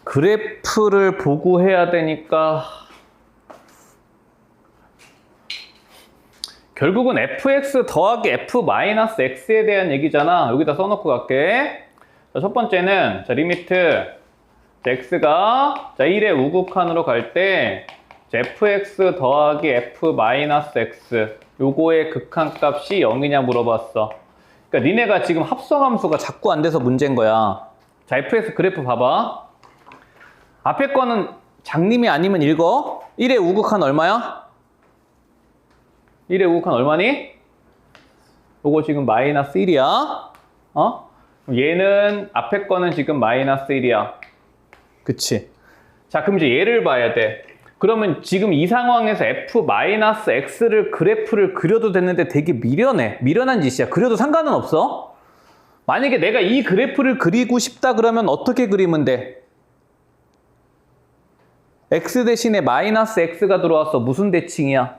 그래프를 보고 해야 되니까 결국은 fx 더하기 f-x에 대한 얘기잖아. 여기다 써놓고 갈게. 자, 첫 번째는 자, 리미트 x가 자, 1의 우극한으로 갈 때 fx 더하기 f-x 요거의 극한값이 0이냐 물어봤어. 그러니까 니네가 지금 합성함수가 자꾸 안 돼서 문제인 거야. 자, fx 그래프 봐봐. 앞에 거는 장님이 아니면 읽어. 1의 우극한 얼마야? 1의 우극한 얼마니? 요거 지금 마이너스 1이야. 얘는 앞에 거는 지금 마이너스 1이야. 그치? 자, 그럼 이제 얘를 봐야 돼. 그러면 지금 이 상황에서 f-x를 그래프를 그려도 됐는데 되게 미련해. 미련한 짓이야. 그려도 상관은 없어. 만약에 내가 이 그래프를 그리고 싶다 그러면 어떻게 그리면 돼? x 대신에 마이너스 x가 들어왔어. 무슨 대칭이야?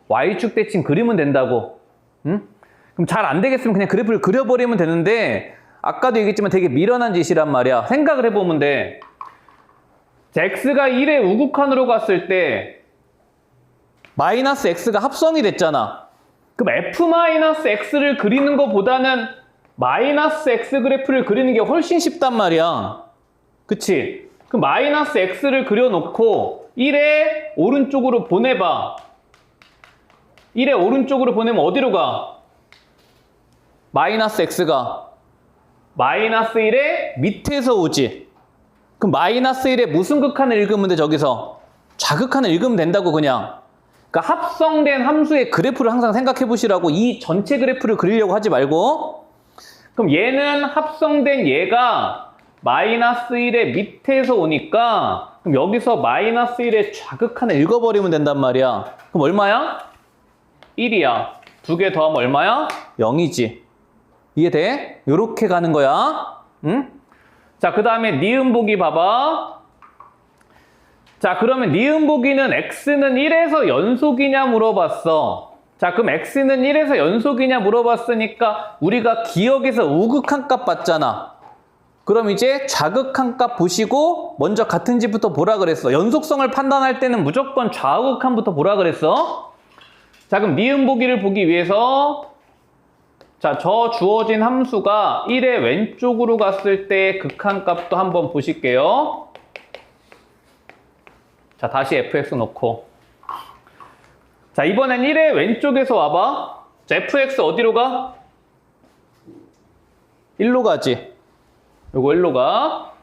y축 대칭 그리면 된다고. 응? 그럼 잘 안 되겠으면 그냥 그래프를 그려버리면 되는데 아까도 얘기했지만 되게 미련한 짓이란 말이야. 생각을 해보면 돼. 자, x가 1의 우극한으로 갔을 때 마이너스 x가 합성이 됐잖아. 그럼 f-x를 그리는 것보다는 마이너스 x 그래프를 그리는 게 훨씬 쉽단 말이야. 그치? 그럼 마이너스 x를 그려놓고 1의 오른쪽으로 보내봐. 1의 오른쪽으로 보내면 어디로 가? 마이너스 x가 마이너스 1의 밑에서 오지. 그럼 마이너스 1의 무슨 극한을 읽으면 돼, 저기서? 좌극한을 읽으면 된다고, 그냥. 그러니까 합성된 함수의 그래프를 항상 생각해 보시라고. 이 전체 그래프를 그리려고 하지 말고. 그럼 얘는 합성된 얘가 마이너스 1의 밑에서 오니까 그럼 여기서 마이너스 1의 좌극한을 읽어버리면 된단 말이야. 그럼 얼마야? 1이야. 두 개 더하면 얼마야? 0이지. 이해돼? 요렇게 가는 거야. 응? 자, 그 다음에 니은 보기 봐봐. 자, 그러면 니은 보기는 x는 1에서 연속이냐 물어봤어. 자, 그럼 x는 1에서 연속이냐 물어봤으니까 우리가 기억에서 우극한 값 봤잖아. 그럼 이제 좌극한 값 보시고 먼저 같은 집부터 보라 그랬어. 연속성을 판단할 때는 무조건 좌우극한부터 보라 그랬어. 자, 그럼 니은 보기를 보기 위해서 자, 저 주어진 함수가 1의 왼쪽으로 갔을 때 극한값도 한번 보실게요. 자, 다시 fx 놓고. 자, 이번엔 1의 왼쪽에서 와봐. 자, fx 어디로 가? 1로 가지. 요거 1로 가.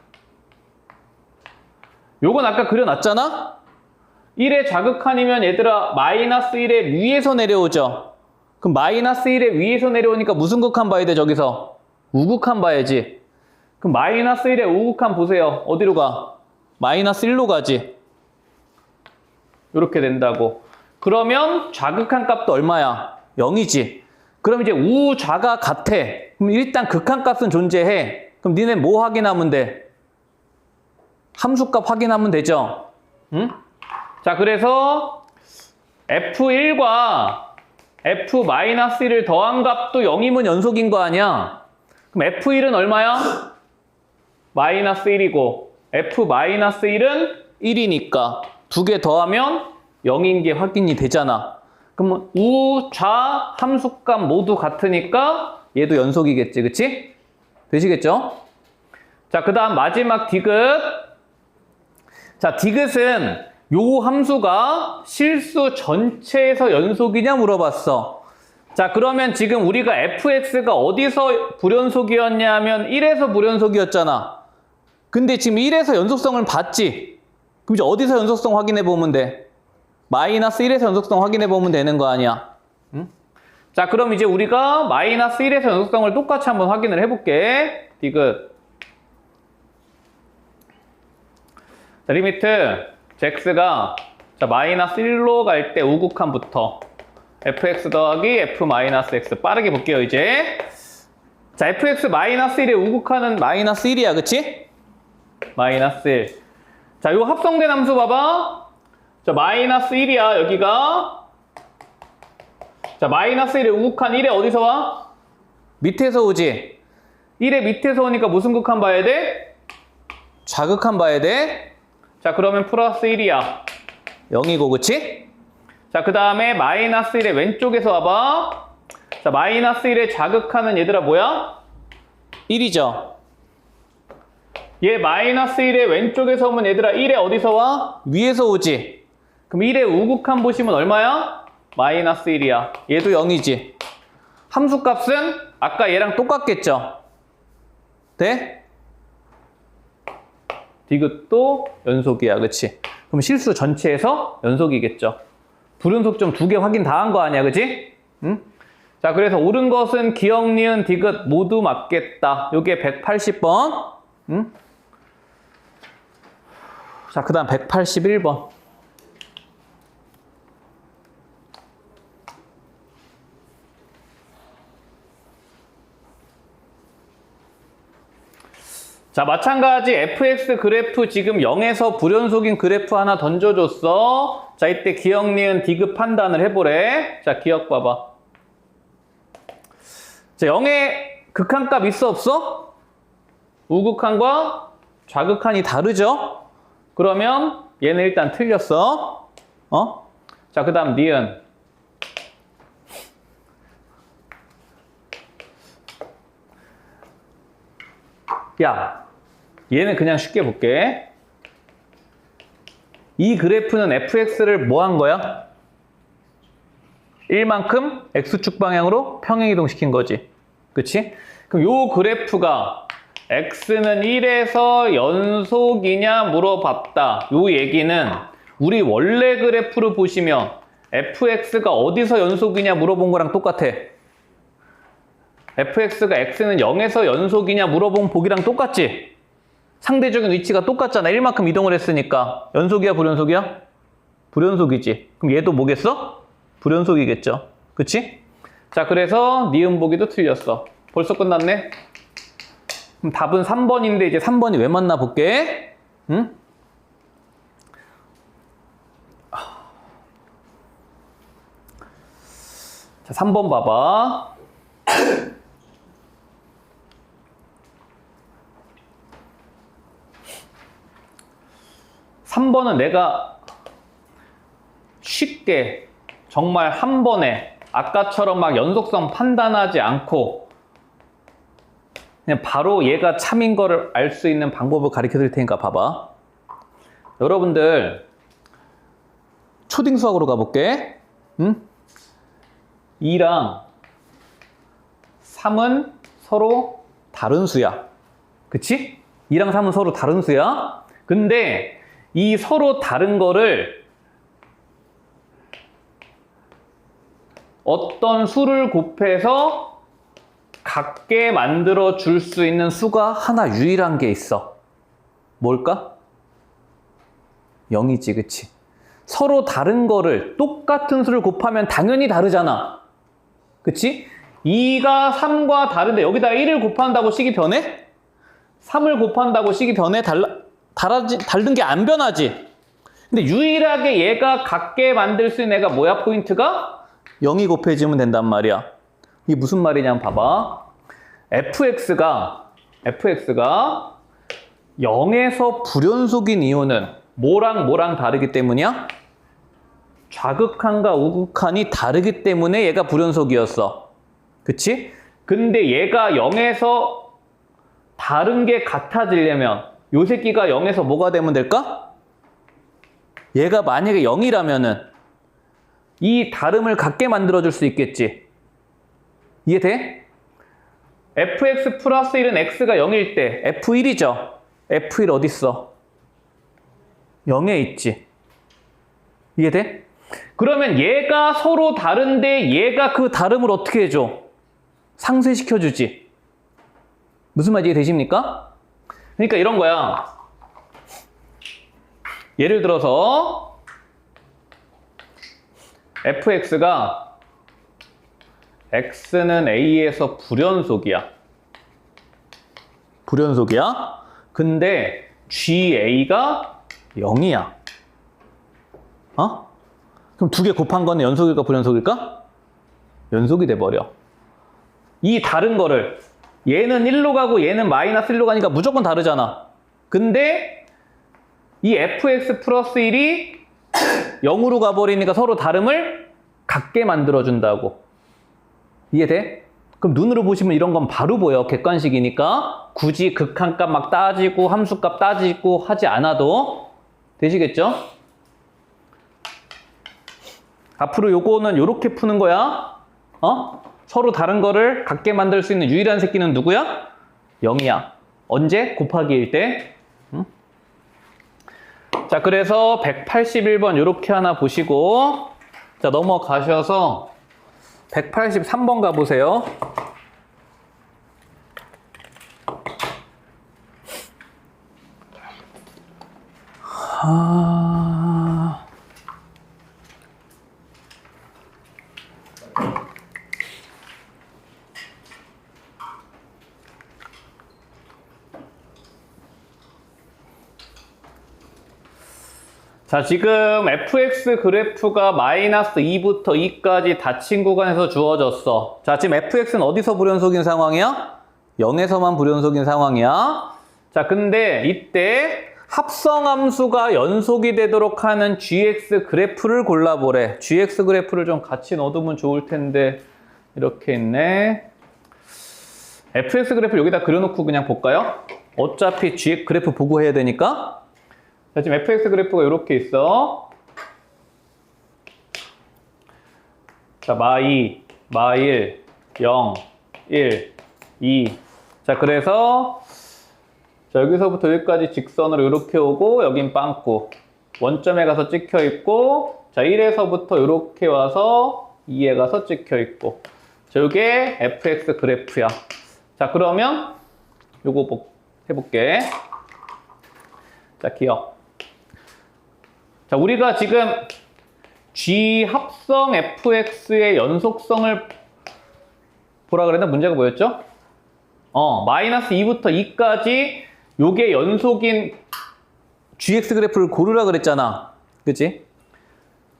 요건 아까 그려놨잖아? 1의 좌극한이면 얘들아 마이너스 1의 위에서 내려오죠. 그럼 마이너스 1의 위에서 내려오니까 무슨 극한 봐야 돼, 저기서? 우극한 봐야지. 그럼 마이너스 1의 우극한 보세요. 어디로 가? 마이너스 1로 가지. 이렇게 된다고. 그러면 좌극한 값도 얼마야? 0이지. 그럼 이제 우좌가 같아. 그럼 일단 극한 값은 존재해. 그럼 니네 뭐 확인하면 돼? 함수값 확인하면 되죠? 응? 자, 그래서 F1과 F-1을 더한 값도 0이면 연속인 거 아니야? 그럼 F1은 얼마야? 마이너스 1이고 F-1은 1이니까 두 개 더하면 0인 게 확인이 되잖아. 그럼 우, 좌, 함수값 모두 같으니까 얘도 연속이겠지, 그치? 되시겠죠? 자, 그 다음 마지막 디귿. 자, 디귿은 요 함수가 실수 전체에서 연속이냐 물어봤어. 자, 그러면 지금 우리가 fx가 어디서 불연속이었냐 하면 1에서 불연속이었잖아. 근데 지금 1에서 연속성을 봤지? 그럼 이제 어디서 연속성 확인해 보면 돼? 마이너스 1에서 연속성 확인해 보면 되는 거 아니야? 응? 자, 그럼 이제 우리가 마이너스 1에서 연속성을 똑같이 한번 확인을 해볼게. 디귿. 자, 리미트 x가 자, 마이너스 1로 갈 때 우극한부터 fx 더하기 f-x 빠르게 볼게요, 이제. 자, fx 마이너스 1의 우극한은 마이너스 1이야, 그치? 마이너스 1. 자, 요 합성된 함수 봐봐. 자, 마이너스 1이야, 여기가. 자, 마이너스 1의 우극한 1에 어디서 와? 밑에서 오지? 1의 밑에서 오니까 무슨 극한 봐야 돼? 좌극한 봐야 돼. 자, 그러면 플러스 1이야. 0이고, 그치? 자, 그 다음에 마이너스 1의 왼쪽에서 와봐. 자, 마이너스 1의 좌극하는 얘들아 뭐야? 1이죠. 얘 마이너스 1의 왼쪽에서 오면 얘들아 1의 어디서 와? 위에서 오지. 그럼 1의 우극한 보시면 얼마야? 마이너스 1이야. 얘도 0이지. 함수값은 아까 얘랑 똑같겠죠? 돼? 디귿도 연속이야. 그치? 그럼 실수 전체에서 연속이겠죠. 불연속점 2개 확인 다 한 거 아니야. 그치? 응? 자, 그래서 옳은 것은 기억, 니은, 디귿 모두 맞겠다. 요게 180번. 응? 자, 그 다음 181번. 자, 마찬가지 fx 그래프 지금 0에서 불연속인 그래프 하나 던져줬어. 자, 이때 기억, 니은, 디귿 판단을 해보래. 자, 기억 봐봐. 자, 0에 극한값 있어 없어? 우극한과 좌극한이 다르죠? 그러면 얘는 일단 틀렸어. 자, 그 다음 니은. 야, 얘는 그냥 쉽게 볼게. 이 그래프는 fx를 뭐 한 거야? 1만큼 x축 방향으로 평행이동시킨 거지. 그치? 그럼 요 그래프가 x는 1에서 연속이냐 물어봤다. 요 얘기는 우리 원래 그래프를 보시면 fx가 어디서 연속이냐 물어본 거랑 똑같아. fx가 x는 0에서 연속이냐 물어본 보기랑 똑같지? 상대적인 위치가 똑같잖아. 1만큼 이동을 했으니까. 연속이야, 불연속이야? 불연속이지. 그럼 얘도 뭐겠어? 불연속이겠죠. 그치? 자, 그래서 니은 보기도 틀렸어. 벌써 끝났네? 그럼 답은 3번인데 이제 3번이 왜 맞나 볼게. 응? 자, 3번 봐봐. 3번은 내가 쉽게 정말 한 번에 아까처럼 막 연속성 판단하지 않고 그냥 바로 얘가 참인 거를 알 수 있는 방법을 가르쳐 드릴 테니까 봐봐. 여러분들 초딩 수학으로 가볼게. 응? 2랑 3은 서로 다른 수야. 그치? 2랑 3은 서로 다른 수야. 근데 이 서로 다른 거를 어떤 수를 곱해서 같게 만들어 줄 수 있는 수가 하나 유일한 게 있어. 뭘까? 0이지, 그치? 서로 다른 거를 똑같은 수를 곱하면 당연히 다르잖아. 그치? 2가 3과 다른데 여기다 1을 곱한다고 식이 변해? 3을 곱한다고 식이 변해? 다른 게 안 변하지? 근데 유일하게 얘가 같게 만들 수 있는 애가 뭐야, 포인트가? 0이 곱해지면 된단 말이야. 이게 무슨 말이냐면 봐봐. fx가 0에서 불연속인 이유는 뭐랑 다르기 때문이야? 좌극한과 우극한이 다르기 때문에 얘가 불연속이었어. 그치? 근데 얘가 0에서 다른 게 같아지려면 요 새끼가 0에서 뭐가 되면 될까? 얘가 만약에 0이라면은 이 다름을 같게 만들어줄 수 있겠지. 이해돼? fx 플러스 1은 x가 0일 때 f1이죠. f1 어딨어? 0에 있지. 이해돼? 그러면 얘가 서로 다른데 얘가 그 다름을 어떻게 해줘? 상쇄시켜주지. 무슨 말인지 이해되십니까? 그러니까 이런 거야. 예를 들어서 fx가 x는 a에서 불연속이야. 불연속이야. 근데 ga가 0이야. 그럼 두 개 곱한 거는 연속일까 불연속일까? 연속이 돼버려. 이 다른 거를 얘는 1로 가고 얘는 마이너스 1로 가니까 무조건 다르잖아. 근데 이 fx 플러스 1이 0으로 가버리니까 서로 다름을 같게 만들어준다고. 이해돼? 그럼 눈으로 보시면 이런 건 바로 보여. 객관식이니까 굳이 극한값 막 따지고 함수값 따지고 하지 않아도 되시겠죠? 앞으로 요거는 요렇게 푸는 거야. 서로 다른 거를 같게 만들 수 있는 유일한 새끼는 누구야? 0이야. 언제? 곱하기 1 때. 자, 그래서 181번 요렇게 하나 보시고, 자, 넘어가셔서 183번 가보세요. 자, 지금 fx 그래프가 마이너스 2부터 2까지 닫힌 구간에서 주어졌어. 자, 지금 fx는 어디서 불연속인 상황이야? 0에서만 불연속인 상황이야. 자, 근데 이때 합성함수가 연속이 되도록 하는 gx 그래프를 골라보래. gx 그래프를 좀 같이 넣어두면 좋을 텐데 이렇게 있네. fx 그래프 여기다 그려놓고 그냥 볼까요? 어차피 gx 그래프 보고 해야 되니까. 자, 지금 fx 그래프가 이렇게 있어. 자, 마2, 마1, 0, 1, 2. 자, 그래서 자, 여기서부터 여기까지 직선으로 이렇게 오고 여긴 빵꾸. 원점에 가서 찍혀 있고, 자, 1에서부터 이렇게 와서 2에 가서 찍혀 있고. 자, 이게 fx 그래프야. 자, 그러면 요거 해볼게. 자, 기억. 자, 우리가 지금 G 합성 fx의 연속성을 보라 그랬나? 문제가 뭐였죠? 마이너스 2부터 2까지 요게 연속인 gx 그래프를 고르라 그랬잖아. 그치?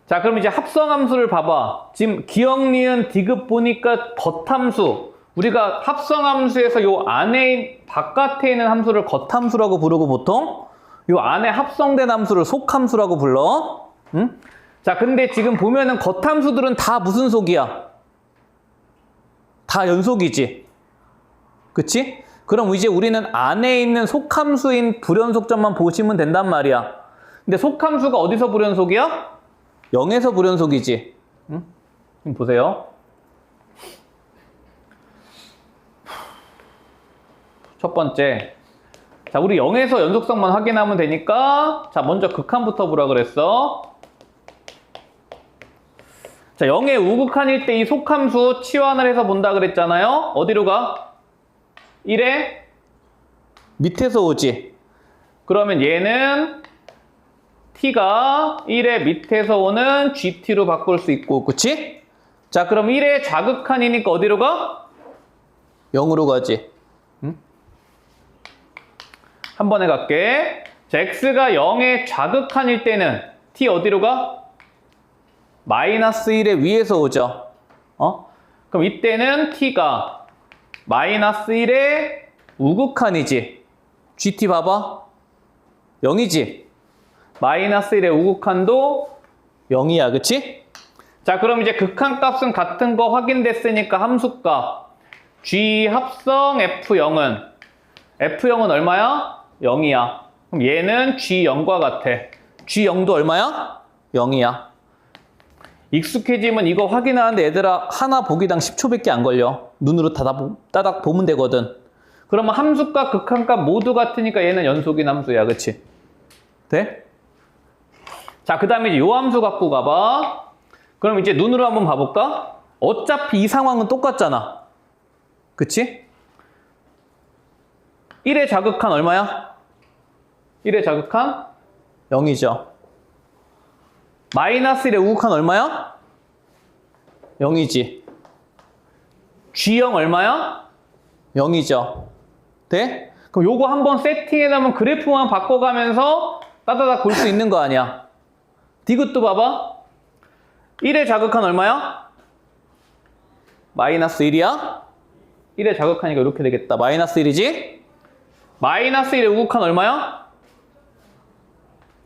자, 그럼 이제 합성함수를 봐봐. 지금 기억, 니은, 디귿 보니까 겉함수. 우리가 합성함수에서 요 안에, 바깥에 있는 함수를 겉함수라고 부르고 보통 요 안에 합성된 함수를 속함수라고 불러. 응? 자, 근데 지금 보면은 겉함수들은 다 무슨 속이야? 다 연속이지. 그치? 그럼 이제 우리는 안에 있는 속함수인 불연속점만 보시면 된단 말이야. 근데 속함수가 어디서 불연속이야? 0에서 불연속이지. 응? 지금 보세요. 첫 번째. 자, 우리 0에서 연속성만 확인하면 되니까, 자, 먼저 극한부터 보라 그랬어. 자, 0의 우극한일 때 이 속함수 치환을 해서 본다 그랬잖아요. 어디로 가? 1에 밑에서 오지. 그러면 얘는 t가 1의 밑에서 오는 gt로 바꿀 수 있고, 그치? 자, 그럼 1의 좌극한이니까 어디로 가? 0으로 가지. 한 번에 갈게. 자, x가 0의 좌극한일 때는 t 어디로 가? 마이너스 1의 위에서 오죠. 그럼 이때는 t가 마이너스 1의 우극한이지. gt 봐봐. 0이지. 마이너스 1의 우극한도 0이야. 그치? 자, 그럼 이제 극한값은 같은 거 확인됐으니까 함수값 g 합성 f0은 얼마야? 0이야. 그럼 얘는 G0과 같아. G0도 얼마야? 0이야. 익숙해지면 이거 확인하는데 얘들아 하나 보기당 10초밖에 안 걸려. 눈으로 따닥 보면 되거든. 그러면 함수값, 극한값 모두 같으니까 얘는 연속인 함수야. 그치? 돼? 자, 그 다음에 이제 요 함수 갖고 가봐. 그럼 이제 눈으로 한번 봐볼까? 어차피 이 상황은 똑같잖아. 그치? 1의 좌극한 얼마야? 1의 좌극한 0이죠. 마이너스 1의 우극한 얼마야? 0이지. G0 얼마야? 0이죠. 돼? 그럼 요거 한번 세팅해 놓으면 그래프만 바꿔가면서 따다닥 볼 수 있는 거 아니야. 디귿도 봐봐. 1의 좌극한 얼마야? 마이너스 1이야? 1의 좌극하니까 이렇게 되겠다. 마이너스 1이지? 마이너스 1의 우극한 얼마야?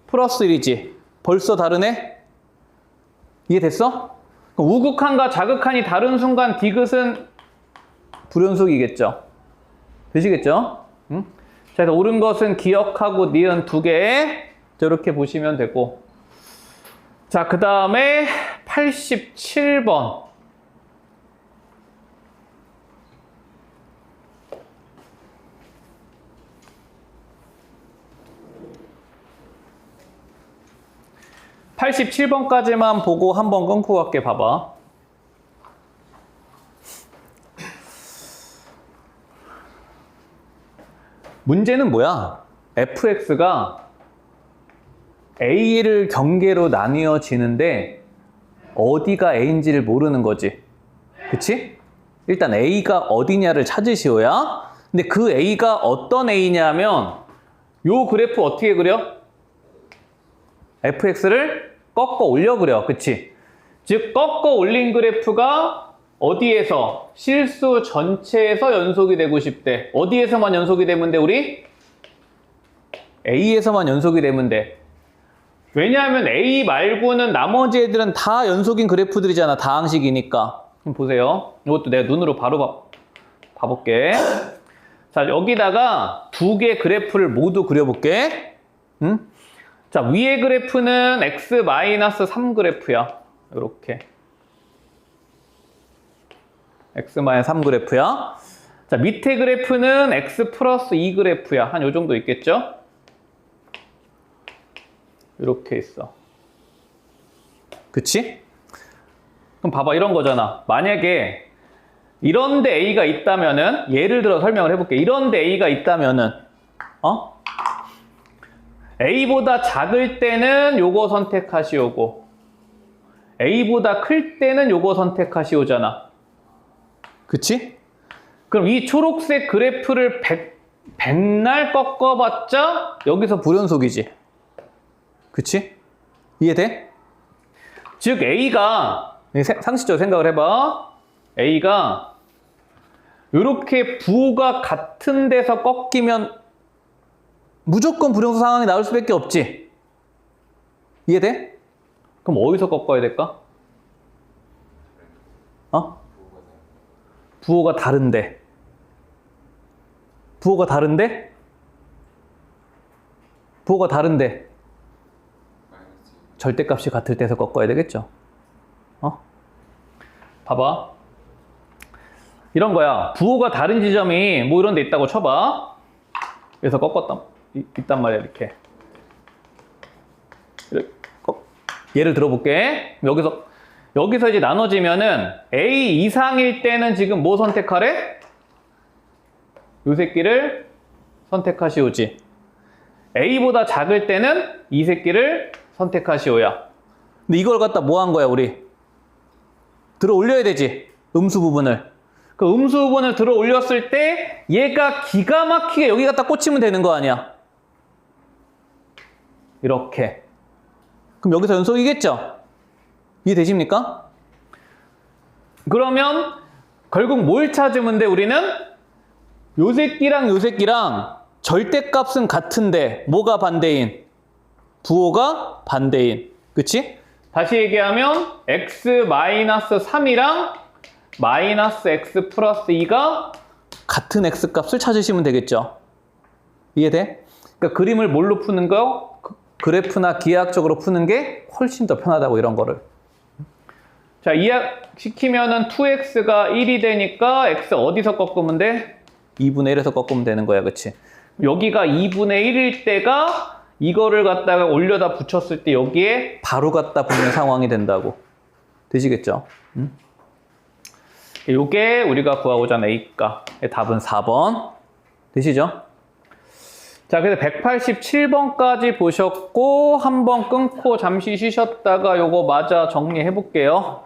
플러스 1이지. 벌써 다르네? 이해됐어? 우극한과 자극한이 다른 순간 디귿은 불연속이겠죠. 되시겠죠? 응? 자, 그래서 옳은 것은 기억하고 니은 2개. 이렇게 보시면 되고. 자, 그 다음에 87번. (87번까지만) 보고 한번 끊고 갈게. 봐봐. 문제는 뭐야? fx가 a를 경계로 나뉘어지는데 어디가 a인지를 모르는 거지. 그치? 일단 a가 어디냐를 찾으시오야. 근데 그 a가 어떤 a냐면 요 그래프 어떻게 그려? fx를 꺾어 올려 그려. 그치? 즉 꺾어 올린 그래프가 어디에서? 실수 전체에서 연속이 되고 싶대. 어디에서만 연속이 되면 돼 우리? A에서만 연속이 되면 돼. 왜냐하면 A 말고는 나머지 애들은 다 연속인 그래프들이잖아. 다항식이니까. 그럼 보세요. 이것도 내가 눈으로 바로 봐볼게. 자, 여기다가 두 개 그래프를 모두 그려볼게. 응? 자, 위의 그래프는 x-3 그래프야. 이렇게. x-3 그래프야. 자, 밑에 그래프는 x 플러스 2 그래프야. 한 요 정도 있겠죠? 이렇게 있어. 그치? 그럼 봐봐, 이런 거잖아. 만약에 이런데 A가 있다면은, 예를 들어 설명을 해볼게. 이런데 A가 있다면은, A보다 작을 때는 요거 선택하시오고, A보다 클 때는 요거 선택하시오잖아. 그치? 그럼 이 초록색 그래프를 백날 꺾어봤자 여기서 불연속이지. 그치? 이해돼? 즉 A가, 상식적으로 생각을 해봐. A가 이렇게 부호가 같은 데서 꺾이면 무조건 불연속 상황이 나올 수밖에 없지. 이해돼? 그럼 어디서 꺾어야 될까? 부호가 다른데. 부호가 다른데? 부호가 다른데. 절대값이 같을 때서 꺾어야 되겠죠. 봐봐. 이런 거야. 부호가 다른 지점이 뭐 이런 데 있다고 쳐봐. 그래서 있단 말이야, 이렇게. 예를 들어볼게. 여기서 이제 나눠지면은 A 이상일 때는 지금 뭐 선택하래? 요 새끼를 선택하시오지. A보다 작을 때는 이 새끼를 선택하시오야. 근데 이걸 갖다 뭐 한 거야, 우리? 들어 올려야 되지. 음수 부분을. 그 음수 부분을 들어 올렸을 때 얘가 기가 막히게 여기 갖다 꽂히면 되는 거 아니야. 이렇게. 그럼 여기서 연속이겠죠? 이해되십니까? 그러면 결국 뭘 찾으면 돼, 우리는? 요 새끼랑 요 새끼랑 절대값은 같은데 뭐가 반대인? 부호가 반대인. 그치? 다시 얘기하면 x-3이랑 마이너스 x 플러스 2가 같은 x값을 찾으시면 되겠죠. 이해돼? 그러니까 그림을 뭘로 푸는 거? 그래프나 기하학적으로 푸는 게 훨씬 더 편하다고, 이런 거를. 자, 이해시키면은 2x가 1이 되니까 x 어디서 꺾으면 돼? 2분의 1에서 꺾으면 되는 거야. 그치? 여기가 2분의 1일 때가 이거를 갖다가 올려다 붙였을 때 여기에 바로 갖다 붙는 상황이 된다고. 되시겠죠? 요게 우리가 구하고자 하는 A가. 답은 4번. 되시죠? 자, 그래서 187번까지 보셨고, 한번 끊고 잠시 쉬셨다가 요거 마저 정리해 볼게요.